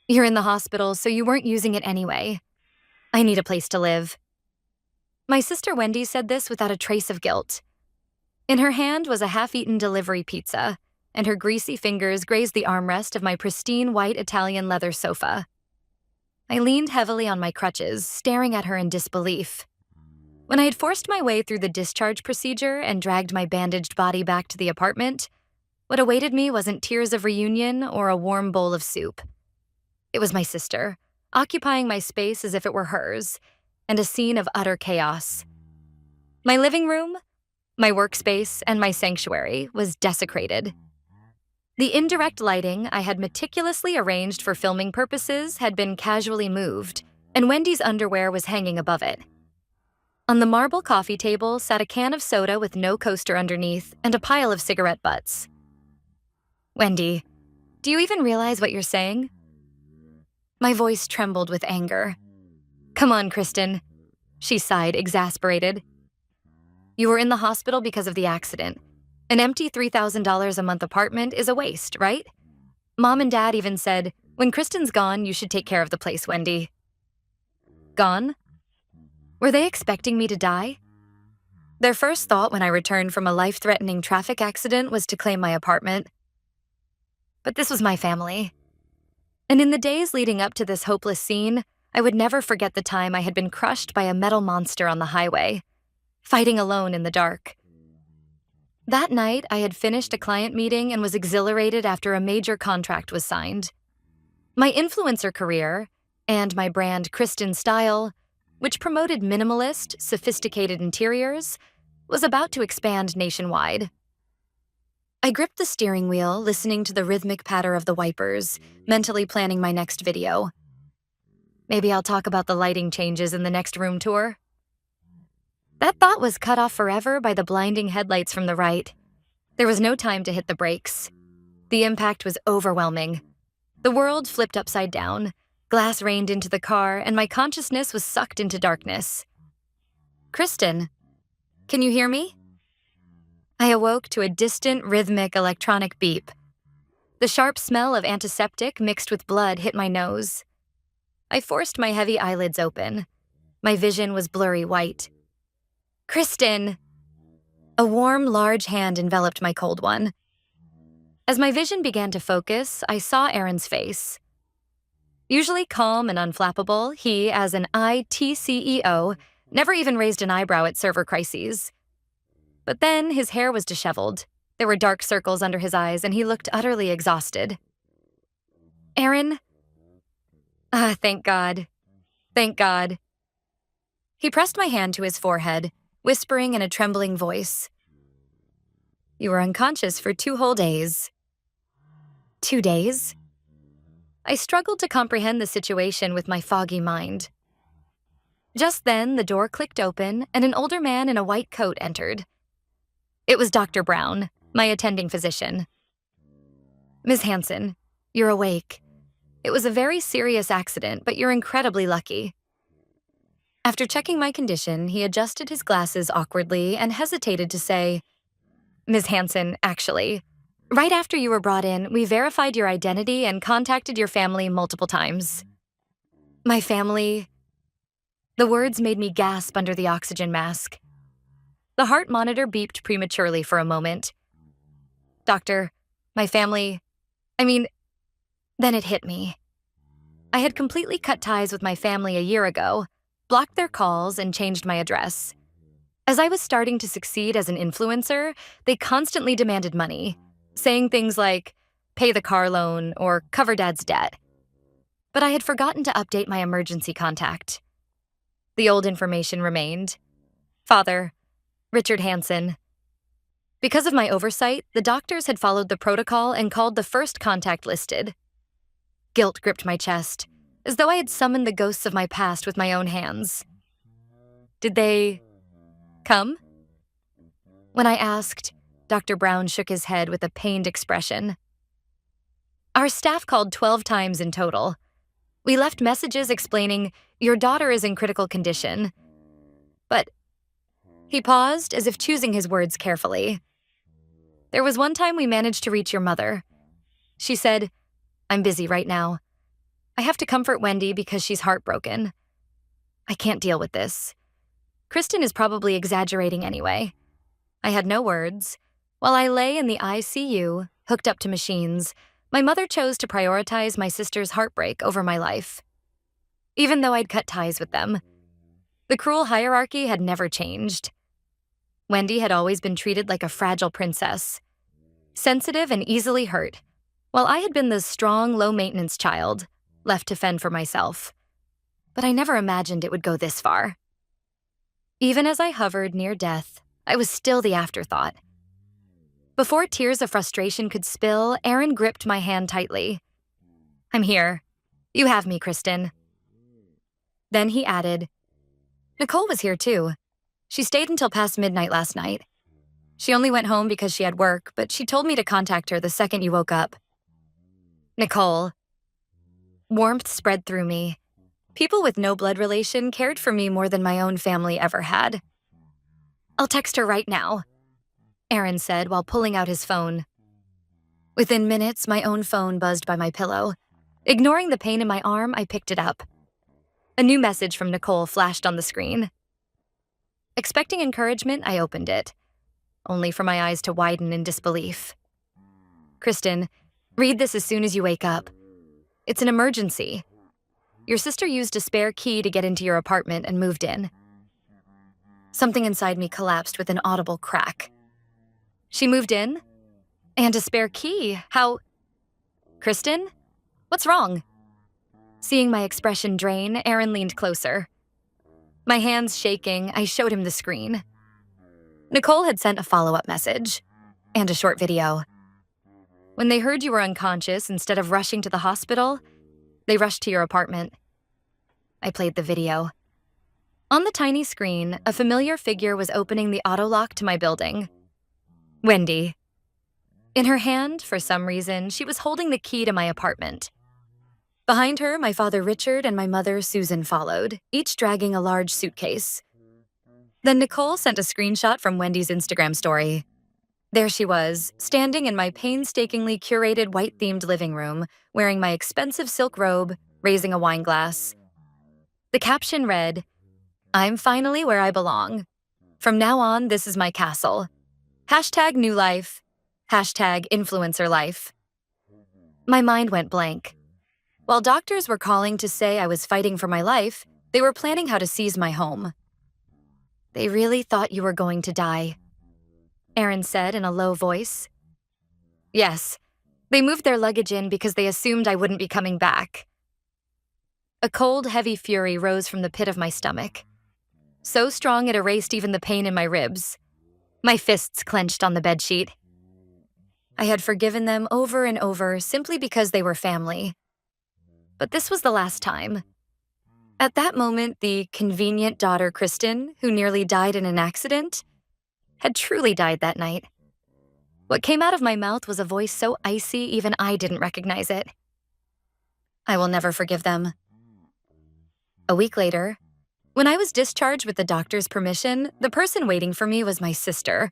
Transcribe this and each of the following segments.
You're in the hospital, so you weren't using it anyway. I need a place to live. My sister Wendy said this without a trace of guilt. In her hand was a half-eaten delivery pizza, and her greasy fingers grazed the armrest of my pristine white Italian leather sofa. I leaned heavily on my crutches, staring at her in disbelief. When I had forced my way through the discharge procedure and dragged my bandaged body back to the apartment, what awaited me wasn't tears of reunion or a warm bowl of soup. It was my sister, occupying my space as if it were hers, and a scene of utter chaos. My living room, my workspace, and my sanctuary was desecrated. The indirect lighting I had meticulously arranged for filming purposes had been casually moved, and Wendy's underwear was hanging above it. On the marble coffee table sat a can of soda with no coaster underneath and a pile of cigarette butts. Wendy, do you even realize what you're saying? My voice trembled with anger. Come on, Kristen, she sighed, exasperated. You were in the hospital because of the accident. An empty $3,000 a month apartment is a waste, right? Mom and Dad even said, when Kristen's gone, you should take care of the place, Wendy. Gone? Were they expecting me to die? Their first thought when I returned from a life-threatening traffic accident was to claim my apartment. But this was my family. And in the days leading up to this hopeless scene, I would never forget the time I had been crushed by a metal monster on the highway, fighting alone in the dark. That night, I had finished a client meeting and was exhilarated after a major contract was signed. My influencer career, and my brand Kristen Style, which promoted minimalist, sophisticated interiors, was about to expand nationwide. I gripped the steering wheel, listening to the rhythmic patter of the wipers, mentally planning my next video. Maybe I'll talk about the lighting changes in the next room tour. That thought was cut off forever by the blinding headlights from the right. There was no time to hit the brakes. The impact was overwhelming. The world flipped upside down, glass rained into the car, and my consciousness was sucked into darkness. Kristen, can you hear me? I awoke to a distant, rhythmic electronic beep. The sharp smell of antiseptic mixed with blood hit my nose. I forced my heavy eyelids open. My vision was blurry white. Kristen! A warm, large hand enveloped my cold one. As my vision began to focus, I saw Aaron's face. Usually calm and unflappable, he, as an IT CEO, never even raised an eyebrow at server crises. But then his hair was disheveled. There were dark circles under his eyes, and he looked utterly exhausted. Aaron? Thank God. Thank God. He pressed my hand to his forehead, whispering in a trembling voice. You were unconscious for 2 whole days. 2 days? I struggled to comprehend the situation with my foggy mind. Just then, the door clicked open, and an older man in a white coat entered. It was Dr. Brown, my attending physician. Ms. Hansen, you're awake. It was a very serious accident, but you're incredibly lucky. After checking my condition, he adjusted his glasses awkwardly and hesitated to say, Ms. Hansen, actually, right after you were brought in, we verified your identity and contacted your family multiple times. My family? The words made me gasp under the oxygen mask. The heart monitor beeped prematurely for a moment. Doctor, my family, then it hit me. I had completely cut ties with my family a year ago, blocked their calls, and changed my address. As I was starting to succeed as an influencer, they constantly demanded money, saying things like, pay the car loan or cover Dad's debt. But I had forgotten to update my emergency contact. The old information remained. Father, Richard Hansen. Because of my oversight, the doctors had followed the protocol and called the first contact listed. Guilt gripped my chest, as though I had summoned the ghosts of my past with my own hands. Did they come? When I asked, Dr. Brown shook his head with a pained expression. Our staff called 12 times in total. We left messages explaining, your daughter is in critical condition. But he paused, as if choosing his words carefully. There was one time we managed to reach your mother. She said, I'm busy right now. I have to comfort Wendy because she's heartbroken. I can't deal with this. Kristen is probably exaggerating anyway. I had no words. While I lay in the ICU, hooked up to machines, my mother chose to prioritize my sister's heartbreak over my life. Even though I'd cut ties with them, the cruel hierarchy had never changed. Wendy had always been treated like a fragile princess, sensitive and easily hurt, while I had been the strong, low-maintenance child, left to fend for myself. But I never imagined it would go this far. Even as I hovered near death, I was still the afterthought. Before tears of frustration could spill, Aaron gripped my hand tightly. "I'm here. You have me, Kristen." Then he added, "Nicole was here too. She stayed until past midnight last night. She only went home because she had work, but she told me to contact her the second you woke up." Nicole. Warmth spread through me. People with no blood relation cared for me more than my own family ever had. "I'll text her right now," Aaron said while pulling out his phone. Within minutes, my own phone buzzed by my pillow. Ignoring the pain in my arm, I picked it up. A new message from Nicole flashed on the screen. Expecting encouragement, I opened it, only for my eyes to widen in disbelief. "Kristen, read this as soon as you wake up. It's an emergency. Your sister used a spare key to get into your apartment and moved in." Something inside me collapsed with an audible crack. "She moved in? And a spare key? How?" "Kristen? What's wrong?" Seeing my expression drain, Aaron leaned closer. My hands shaking, I showed him the screen. Nicole had sent a follow-up message and a short video. "When they heard you were unconscious, instead of rushing to the hospital, they rushed to your apartment." I played the video. On the tiny screen, a familiar figure was opening the auto-lock to my building. Wendy. In her hand, for some reason, she was holding the key to my apartment. Behind her, my father Richard and my mother Susan followed, each dragging a large suitcase. Then Nicole sent a screenshot from Wendy's Instagram story. There she was, standing in my painstakingly curated white-themed living room, wearing my expensive silk robe, raising a wine glass. The caption read, "I'm finally where I belong. From now on, this is my castle. #new life. #influencer life." My mind went blank. While doctors were calling to say I was fighting for my life, they were planning how to seize my home. "They really thought you were going to die," Aaron said in a low voice. "Yes, they moved their luggage in because they assumed I wouldn't be coming back." A cold, heavy fury rose from the pit of my stomach. So strong it erased even the pain in my ribs. My fists clenched on the bedsheet. I had forgiven them over and over simply because they were family. But this was the last time. At that moment, the convenient daughter Kristen, who nearly died in an accident, had truly died that night. What came out of my mouth was a voice so icy even I didn't recognize it. I will never forgive them. A week later, when I was discharged with the doctor's permission, the person waiting for me was my sister,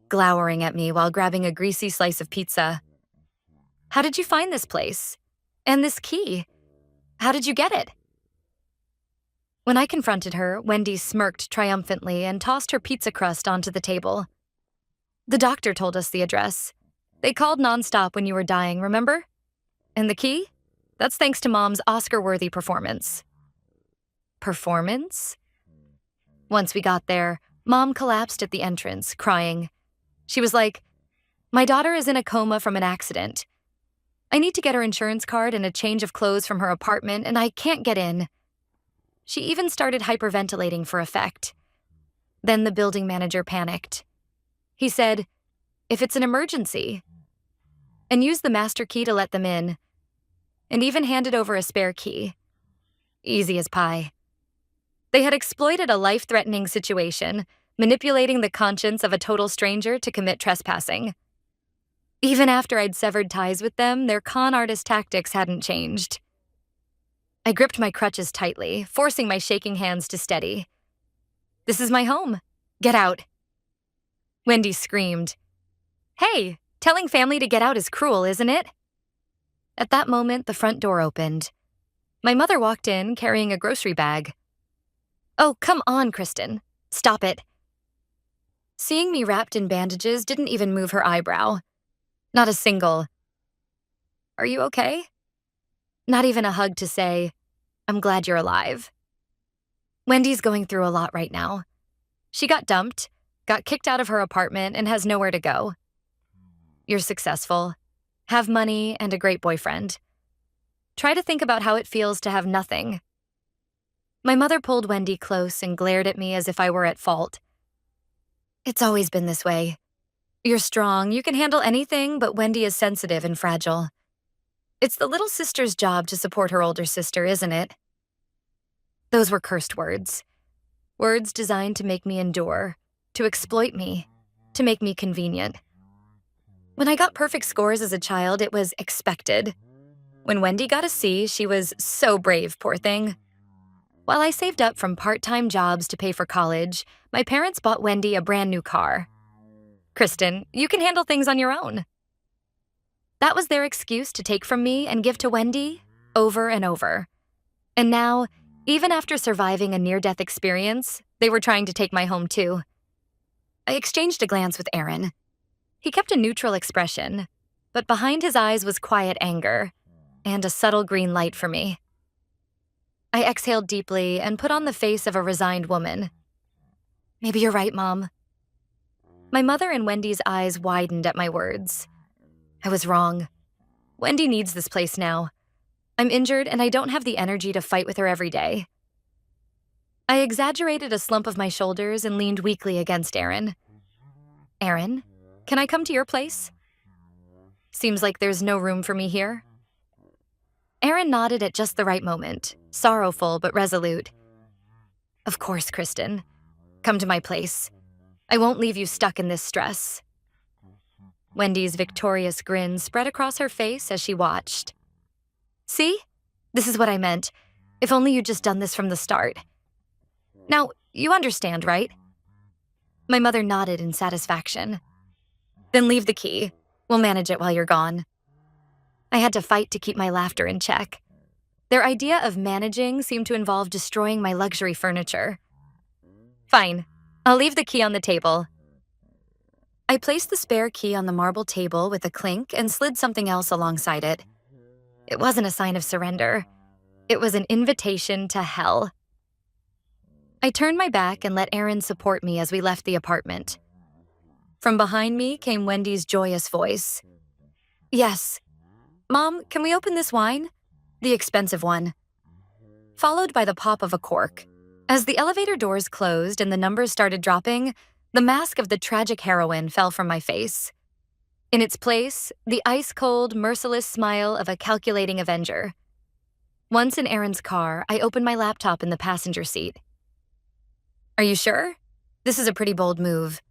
glowering at me while grabbing a greasy slice of pizza. "How did you find this place? And this key? How did you get it?" When I confronted her, Wendy smirked triumphantly and tossed her pizza crust onto the table. "The doctor told us the address. They called nonstop when you were dying, remember? And the key? That's thanks to Mom's Oscar-worthy performance." Performance? Once we got there, Mom collapsed at the entrance, crying. She was like, "My daughter is in a coma from an accident. I need to get her insurance card and a change of clothes from her apartment, and I can't get in." She even started hyperventilating for effect. Then the building manager panicked. He said, "If it's an emergency," and used the master key to let them in, and even handed over a spare key. Easy as pie. They had exploited a life-threatening situation, manipulating the conscience of a total stranger to commit trespassing. Even after I'd severed ties with them, their con artist tactics hadn't changed. I gripped my crutches tightly, forcing my shaking hands to steady. "This is my home. Get out." Wendy screamed. "Hey, telling family to get out is cruel, isn't it?" At that moment, the front door opened. My mother walked in carrying a grocery bag. "Oh, come on, Kristen. Stop it." Seeing me wrapped in bandages didn't even move her eyebrow. Not a single. "Are you okay?" Not even a hug to say, "I'm glad you're alive." Wendy's going through a lot right now. She got dumped, got kicked out of her apartment, and has nowhere to go. You're successful, have money, and a great boyfriend. Try to think about how it feels to have nothing. My mother pulled Wendy close and glared at me as if I were at fault. "It's always been this way. You're strong, you can handle anything, but Wendy is sensitive and fragile. It's the little sister's job to support her older sister, isn't it?" Those were cursed words. Words designed to make me endure, to exploit me, to make me convenient. When I got perfect scores as a child, it was expected. When Wendy got a C, she was so brave, poor thing. While I saved up from part-time jobs to pay for college, my parents bought Wendy a brand new car. "Kristen, you can handle things on your own." That was their excuse to take from me and give to Wendy over and over. And now, even after surviving a near-death experience, they were trying to take my home too. I exchanged a glance with Aaron. He kept a neutral expression, but behind his eyes was quiet anger and a subtle green light for me. I exhaled deeply and put on the face of a resigned woman. "Maybe you're right, Mom." My mother and Wendy's eyes widened at my words. I was wrong. Wendy needs this place now. I'm injured and I don't have the energy to fight with her every day. I exaggerated a slump of my shoulders and leaned weakly against Aaron. "Aaron, can I come to your place? Seems like there's no room for me here." Aaron nodded at just the right moment, sorrowful but resolute. "Of course, Kristen. Come to my place. I won't leave you stuck in this stress." Wendy's victorious grin spread across her face as she watched. "See? This is what I meant. If only you'd just done this from the start. Now, you understand, right?" My mother nodded in satisfaction. "Then leave the key. We'll manage it while you're gone." I had to fight to keep my laughter in check. Their idea of managing seemed to involve destroying my luxury furniture. "Fine. I'll leave the key on the table." I placed the spare key on the marble table with a clink and slid something else alongside it. It wasn't a sign of surrender. It was an invitation to hell. I turned my back and let Aaron support me as we left the apartment. From behind me came Wendy's joyous voice. "Yes. Mom, can we open this wine? The expensive one." Followed by the pop of a cork. As the elevator doors closed and the numbers started dropping, the mask of the tragic heroine fell from my face. In its place, the ice-cold, merciless smile of a calculating avenger. Once in Aaron's car, I opened my laptop in the passenger seat. "Are you sure? This is a pretty bold move,"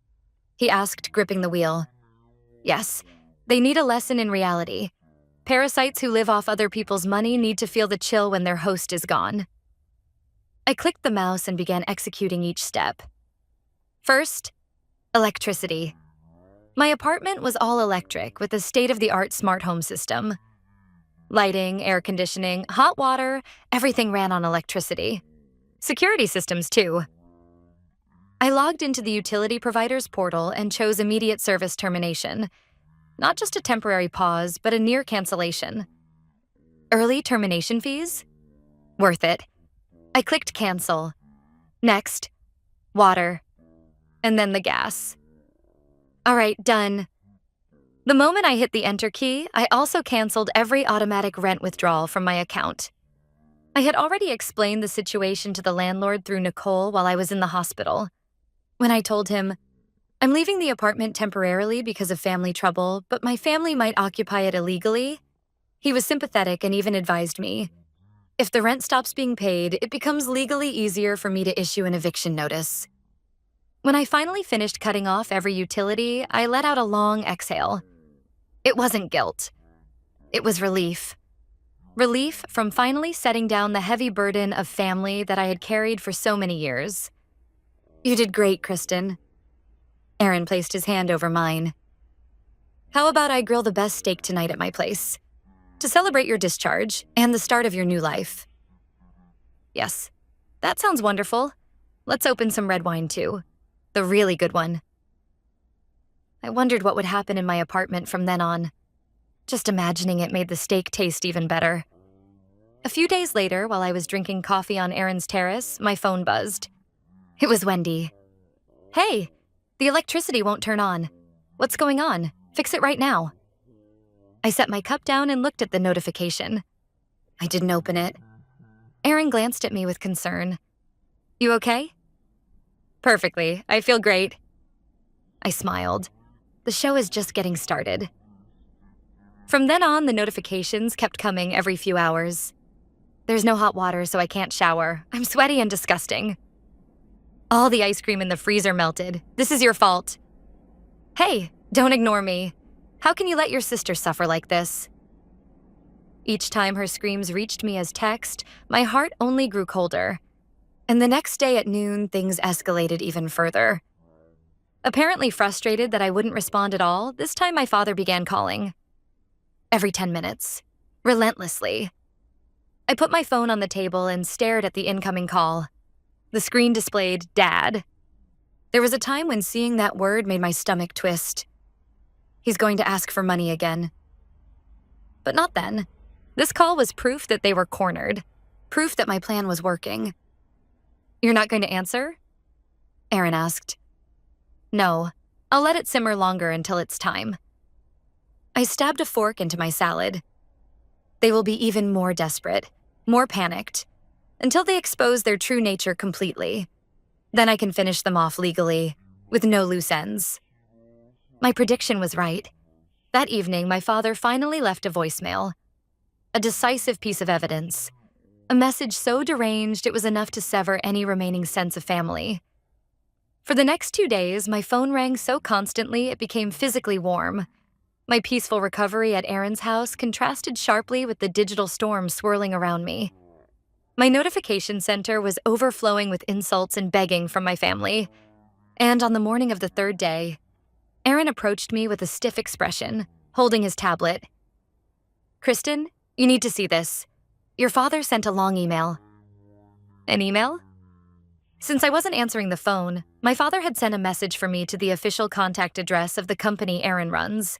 he asked, gripping the wheel. "Yes, they need a lesson in reality. Parasites who live off other people's money need to feel the chill when their host is gone." I clicked the mouse and began executing each step. First, electricity. My apartment was all electric with a state-of-the-art smart home system. Lighting, air conditioning, hot water, everything ran on electricity. Security systems, too. I logged into the utility provider's portal and chose immediate service termination. Not just a temporary pause, but a near cancellation. Early termination fees? Worth it. I clicked cancel. Next, water. And then the gas. All right, done. The moment I hit the enter key, I also canceled every automatic rent withdrawal from my account. I had already explained the situation to the landlord through Nicole while I was in the hospital. When I told him, "I'm leaving the apartment temporarily because of family trouble, but my family might occupy it illegally," he was sympathetic and even advised me, "If the rent stops being paid, it becomes legally easier for me to issue an eviction notice." When I finally finished cutting off every utility, I let out a long exhale. It wasn't guilt. It was relief. Relief from finally setting down the heavy burden of family that I had carried for so many years. "You did great, Kristen." Aaron placed his hand over mine. "How about I grill the best steak tonight at my place? To celebrate your discharge and the start of your new life." Yes. That sounds wonderful. Let's open some red wine too. The really good one. I wondered what would happen in my apartment from then on. Just imagining it made the steak taste even better. A few days later, while I was drinking coffee on Aaron's terrace, my phone buzzed. It was Wendy. Hey, the electricity won't turn on. What's going on? Fix it right now. I set my cup down and looked at the notification. I didn't open it. Aaron glanced at me with concern. You okay? Perfectly. I feel great. I smiled. The show is just getting started. From then on, the notifications kept coming every few hours. There's no hot water, so I can't shower. I'm sweaty and disgusting. All the ice cream in the freezer melted. This is your fault. Hey, don't ignore me. How can you let your sister suffer like this? Each time her screams reached me as text, my heart only grew colder. And the next day at noon, things escalated even further. Apparently frustrated that I wouldn't respond at all, this time my father began calling. Every 10 minutes. Relentlessly. I put my phone on the table and stared at the incoming call. The screen displayed Dad. There was a time when seeing that word made my stomach twist. He's going to ask for money again. But not then. This call was proof that they were cornered. Proof that my plan was working. You're not going to answer? Aaron asked. No, I'll let it simmer longer until it's time. I stabbed a fork into my salad. They will be even more desperate, more panicked, until they expose their true nature completely. Then I can finish them off legally, with no loose ends. My prediction was right. That evening, my father finally left a voicemail. A decisive piece of evidence. A message so deranged it was enough to sever any remaining sense of family. For the next 2 days, my phone rang so constantly it became physically warm. My peaceful recovery at Aaron's house contrasted sharply with the digital storm swirling around me. My notification center was overflowing with insults and begging from my family. And on the morning of the 3rd day, Aaron approached me with a stiff expression, holding his tablet. Kristen, you need to see this. Your father sent a long email. An email? Since I wasn't answering the phone, my father had sent a message for me to the official contact address of the company Aaron runs.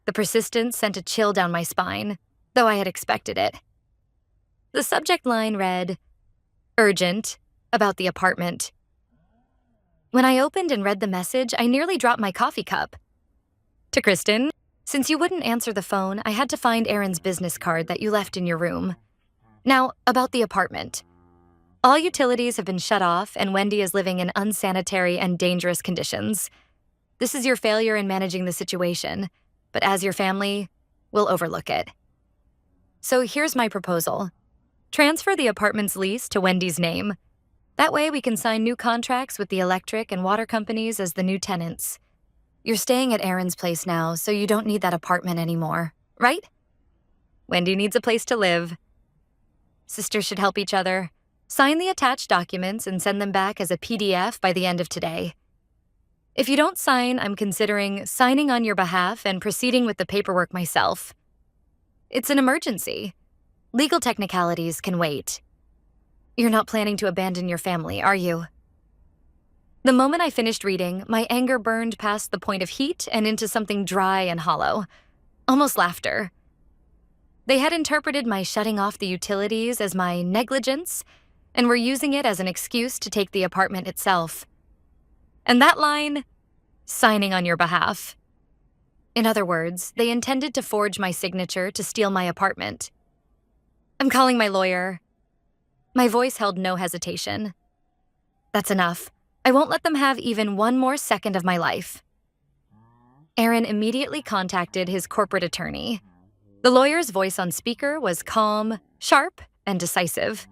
The persistence sent a chill down my spine, though I had expected it. The subject line read, Urgent, about the apartment. When I opened and read the message, I nearly dropped my coffee cup. To Kristen, since you wouldn't answer the phone, I had to find Aaron's business card that you left in your room. Now, about the apartment. All utilities have been shut off, and Wendy is living in unsanitary and dangerous conditions. This is your failure in managing the situation, but as your family, we'll overlook it. So here's my proposal. Transfer the apartment's lease to Wendy's name. That way we can sign new contracts with the electric and water companies as the new tenants. You're staying at Aaron's place now, so you don't need that apartment anymore, right? Wendy needs a place to live. Sisters should help each other. Sign the attached documents and send them back as a PDF by the end of today. If you don't sign, I'm considering signing on your behalf and proceeding with the paperwork myself. It's an emergency. Legal technicalities can wait. You're not planning to abandon your family, are you? The moment I finished reading, my anger burned past the point of heat and into something dry and hollow, almost laughter. They had interpreted my shutting off the utilities as my negligence and were using it as an excuse to take the apartment itself. And that line, signing on your behalf. In other words, they intended to forge my signature to steal my apartment. I'm calling my lawyer. My voice held no hesitation. That's enough. I won't let them have even one more second of my life. Aaron immediately contacted his corporate attorney. The lawyer's voice on speaker was calm, sharp, and decisive.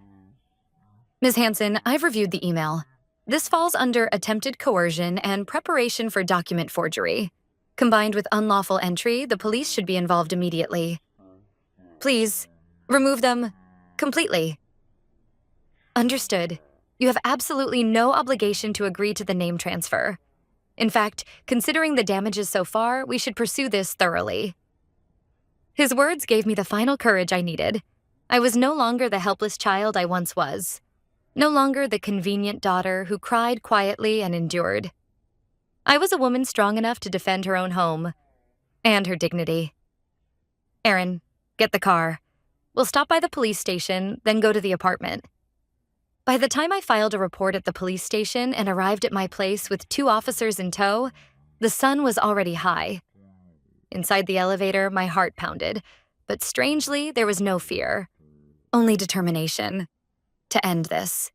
Ms. Hansen, I've reviewed the email. This falls under attempted coercion and preparation for document forgery. Combined with unlawful entry, the police should be involved immediately. Please, remove them completely. Understood. You have absolutely no obligation to agree to the name transfer. In fact, considering the damages so far, we should pursue this thoroughly. His words gave me the final courage I needed. I was no longer the helpless child I once was. No longer the convenient daughter who cried quietly and endured. I was a woman strong enough to defend her own home and her dignity. Aaron, get the car. We'll stop by the police station, then go to the apartment. By the time I filed a report at the police station and arrived at my place with 2 officers in tow, the sun was already high. Inside the elevator, my heart pounded, but strangely, there was no fear, only determination to end this.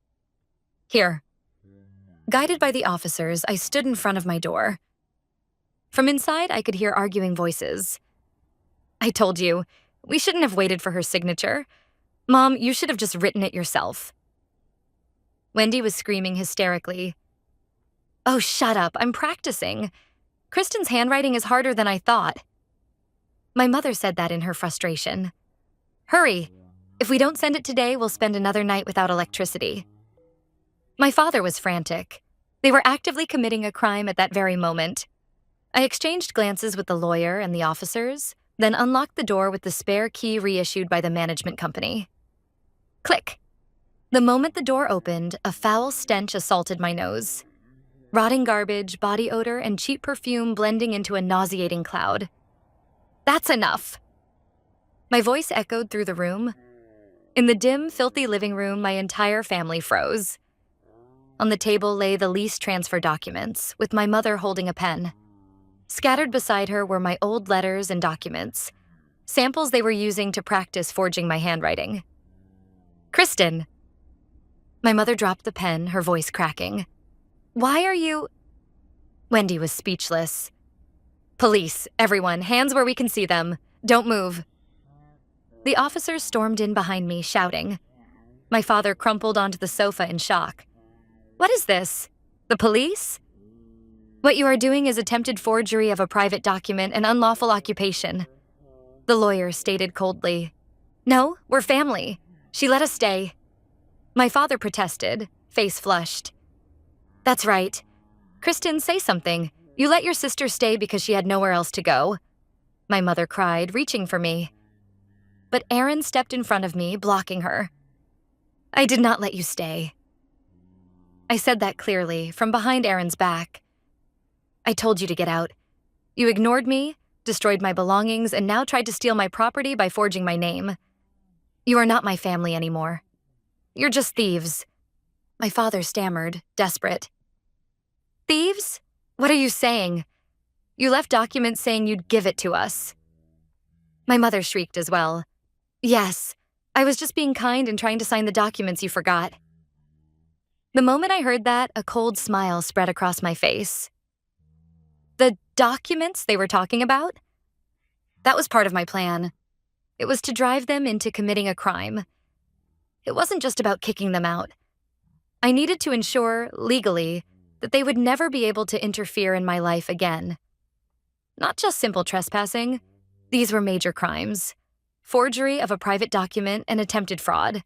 Here. Guided by the officers, I stood in front of my door. From inside, I could hear arguing voices. I told you, we shouldn't have waited for her signature. Mom, you should have just written it yourself. Wendy was screaming hysterically. Oh, shut up, I'm practicing. Kristen's handwriting is harder than I thought. My mother said that in her frustration. Hurry. If we don't send it today, we'll spend another night without electricity. My father was frantic. They were actively committing a crime at that very moment. I exchanged glances with the lawyer and the officers, then unlocked the door with the spare key reissued by the management company. Click. The moment the door opened, a foul stench assaulted my nose. Rotting garbage, body odor, and cheap perfume blending into a nauseating cloud. That's enough. My voice echoed through the room. In the dim, filthy living room, my entire family froze. On the table lay the lease transfer documents, with my mother holding a pen. Scattered beside her were my old letters and documents, samples they were using to practice forging my handwriting. Kristen! My mother dropped the pen, her voice cracking. Why are you... Wendy was speechless. Police, everyone, hands where we can see them. Don't move. The officers stormed in behind me, shouting. My father crumpled onto the sofa in shock. What is this? The police? What you are doing is attempted forgery of a private document and unlawful occupation. The lawyer stated coldly. No, we're family. She let us stay. My father protested, face flushed. That's right. Kristen, say something. You let your sister stay because she had nowhere else to go. My mother cried, reaching for me. But Aaron stepped in front of me, blocking her. I did not let you stay. I said that clearly, from behind Aaron's back. I told you to get out. You ignored me, destroyed my belongings, and now tried to steal my property by forging my name. You are not my family anymore. You're just thieves. My father stammered, desperate. Thieves? What are you saying? You left documents saying you'd give it to us. My mother shrieked as well. Yes, I was just being kind and trying to sign the documents you forgot. The moment I heard that, a cold smile spread across my face. The documents they were talking about? That was part of my plan. It was to drive them into committing a crime. It wasn't just about kicking them out. I needed to ensure, legally, that they would never be able to interfere in my life again. Not just simple trespassing. These were major crimes. Forgery of a private document and attempted fraud.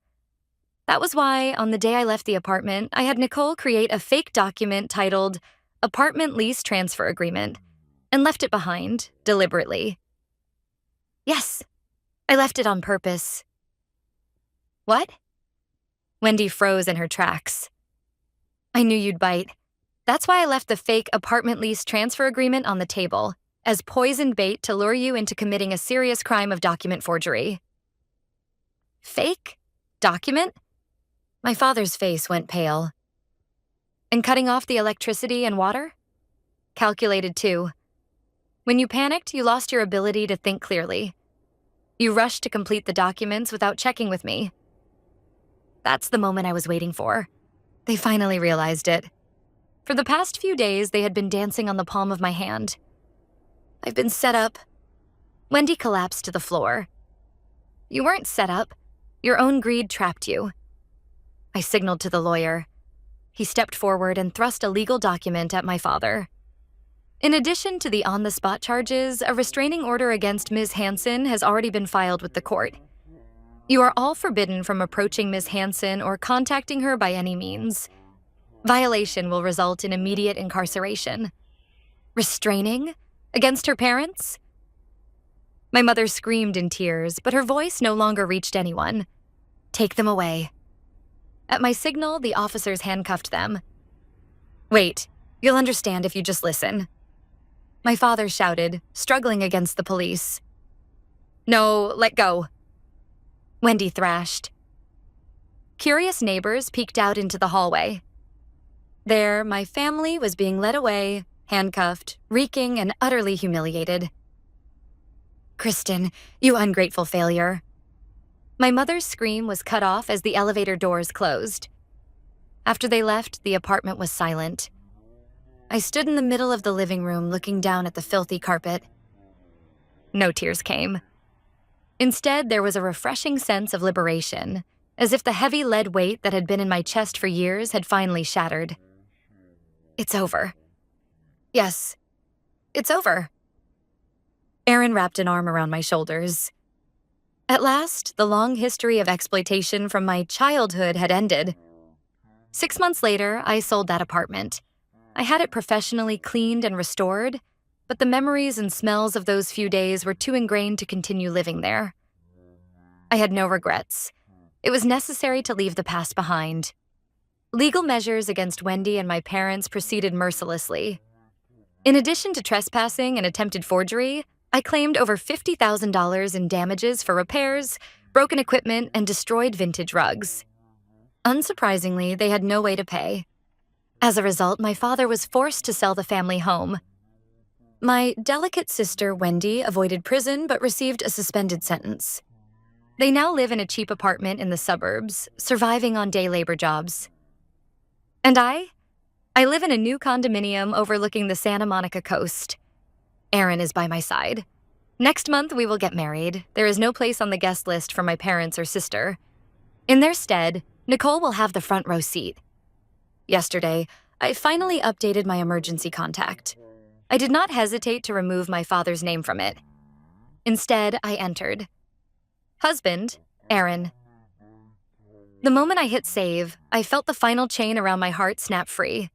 That was why, on the day I left the apartment, I had Nicole create a fake document titled Apartment Lease Transfer Agreement and left it behind, deliberately. Yes, I left it on purpose. What? Wendy froze in her tracks. I knew you'd bite. That's why I left the fake apartment lease transfer agreement on the table, as poisoned bait to lure you into committing a serious crime of document forgery. Fake? Document? My father's face went pale. And cutting off the electricity and water? Calculated too. When you panicked, you lost your ability to think clearly. You rushed to complete the documents without checking with me. That's the moment I was waiting for. They finally realized it. For the past few days, they had been dancing on the palm of my hand. I've been set up. Wendy collapsed to the floor. You weren't set up. Your own greed trapped you. I signaled to the lawyer. He stepped forward and thrust a legal document at my father. In addition to the on-the-spot charges, a restraining order against Ms. Hansen has already been filed with the court. You are all forbidden from approaching Ms. Hansen or contacting her by any means. Violation will result in immediate incarceration. Restraining? Against her parents? My mother screamed in tears, but her voice no longer reached anyone. Take them away. At my signal, the officers handcuffed them. "Wait, you'll understand if you just listen," my father shouted, struggling against the police. "No, let go," Wendy thrashed. Curious neighbors peeked out into the hallway. There, my family was being led away, handcuffed, reeking, and utterly humiliated. "Kristen, you ungrateful failure." My mother's scream was cut off as the elevator doors closed. After they left, the apartment was silent. I stood in the middle of the living room looking down at the filthy carpet. No tears came. Instead, there was a refreshing sense of liberation, as if the heavy lead weight that had been in my chest for years had finally shattered. It's over. Yes, it's over. Aaron wrapped an arm around my shoulders. At last, the long history of exploitation from my childhood had ended. 6 months later, I sold that apartment. I had it professionally cleaned and restored, but the memories and smells of those few days were too ingrained to continue living there. I had no regrets. It was necessary to leave the past behind. Legal measures against Wendy and my parents proceeded mercilessly. In addition to trespassing and attempted forgery, I claimed over $50,000 in damages for repairs, broken equipment, and destroyed vintage rugs. Unsurprisingly, they had no way to pay. As a result, my father was forced to sell the family home. My delicate sister, Wendy, avoided prison but received a suspended sentence. They now live in a cheap apartment in the suburbs, surviving on day labor jobs. And I live in a new condominium overlooking the Santa Monica coast. Aaron is by my side. Next month, we will get married. There is no place on the guest list for my parents or sister. In their stead, Nicole will have the front row seat. Yesterday, I finally updated my emergency contact. I did not hesitate to remove my father's name from it. Instead, I entered. Husband, Aaron. The moment I hit save, I felt the final chain around my heart snap free.